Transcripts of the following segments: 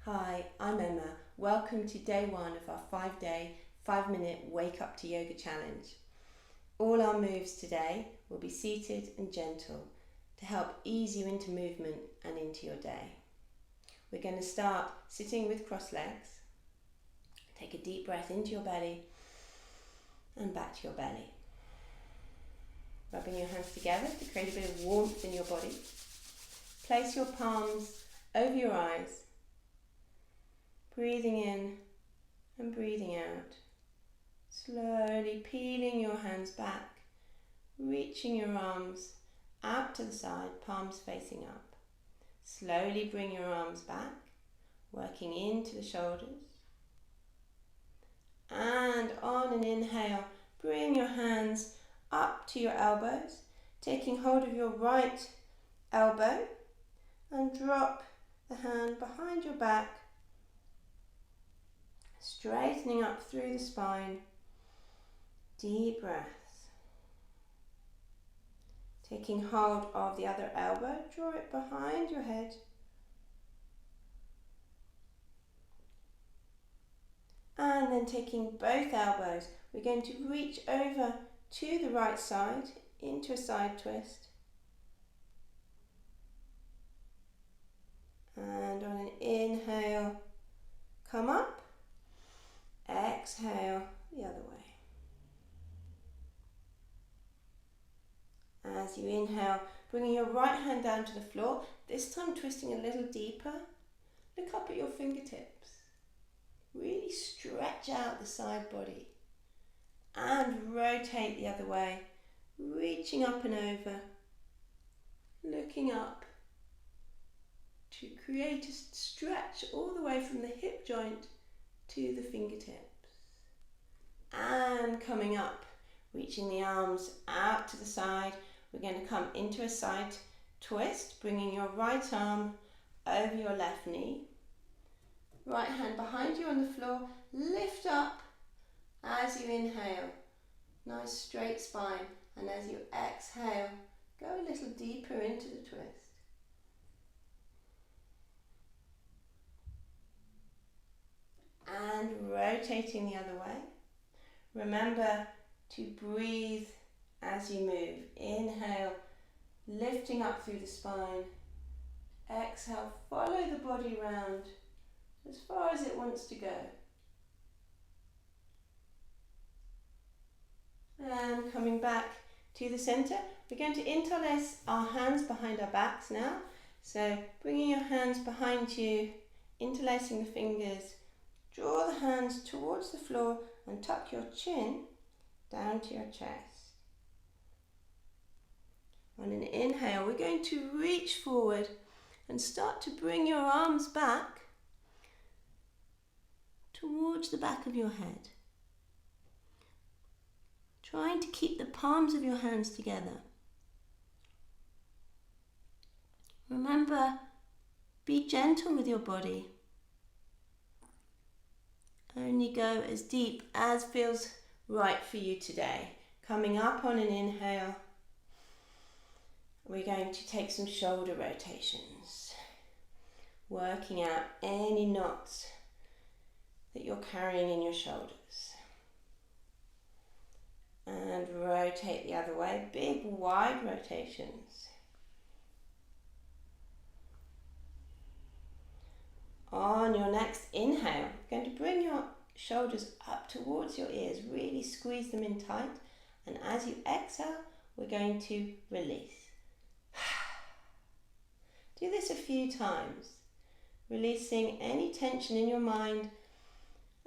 Hi, I'm Emma. Welcome to day 1 of our 5-day, 5-minute Wake Up to Yoga Challenge. All our moves today will be seated and gentle to help ease you into movement and into your day. We're going to start sitting with crossed legs. Take a deep breath into your belly and back to your belly. Rubbing your hands together to create a bit of warmth in your body. Place your palms over your eyes. Breathing in and breathing out. Slowly peeling your hands back, reaching your arms out to the side, palms facing up. Slowly bring your arms back, working into the shoulders. And on an inhale, bring your hands up to your elbows, taking hold of your right elbow and drop the hand behind your back, straightening up through the spine. Deep breaths. Taking hold of the other elbow, draw it behind your head. And then taking both elbows, we're going to reach over to the right side into a side twist. And on an inhale, come up. Exhale the other way. As you inhale, bringing your right hand down to the floor, this time twisting a little deeper. Look up at your fingertips. Really stretch out the side body and rotate the other way, reaching up and over, looking up to create a stretch all the way from the hip joint to the fingertips. And coming up, reaching the arms out to the side. We're going to come into a side twist, bringing your right arm over your left knee. Right hand behind you on the floor. Lift up as you inhale. Nice straight spine. And as you exhale, go a little deeper into the twist. And rotating the other way. Remember to breathe as you move. Inhale, lifting up through the spine. Exhale, follow the body round as far as it wants to go. And coming back to the center, we're going to interlace our hands behind our backs now. So bringing your hands behind you, interlacing the fingers, draw the hands towards the floor and tuck your chin down to your chest. On an inhale, we're going to reach forward and start to bring your arms back towards the back of your head. Trying to keep the palms of your hands together. Remember, be gentle with your body. Only go as deep as feels right for you today. Coming up on an inhale, we're going to take some shoulder rotations. Working out any knots that you're carrying in your shoulders. And rotate the other way. Big wide rotations. On your next inhale, you're going to bring your shoulders up towards your ears. Really squeeze them in tight. And as you exhale, we're going to release. Do this a few times. Releasing any tension in your mind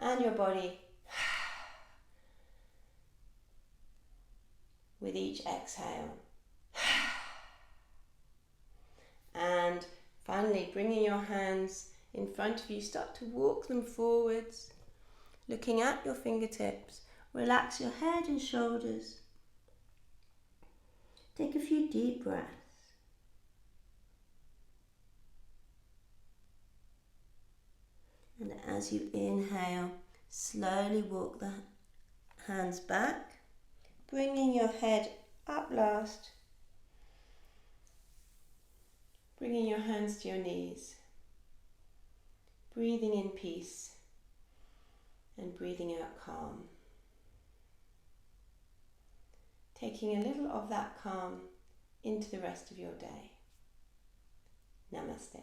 and your body with each exhale. And finally, bringing your hands in front of you, start to walk them forwards, looking at your fingertips. Relax your head and shoulders. Take a few deep breaths. And as you inhale, slowly walk the hands back, bringing your head up last, bringing your hands to your knees. Breathing in peace and breathing out calm. Taking a little of that calm into the rest of your day. Namaste.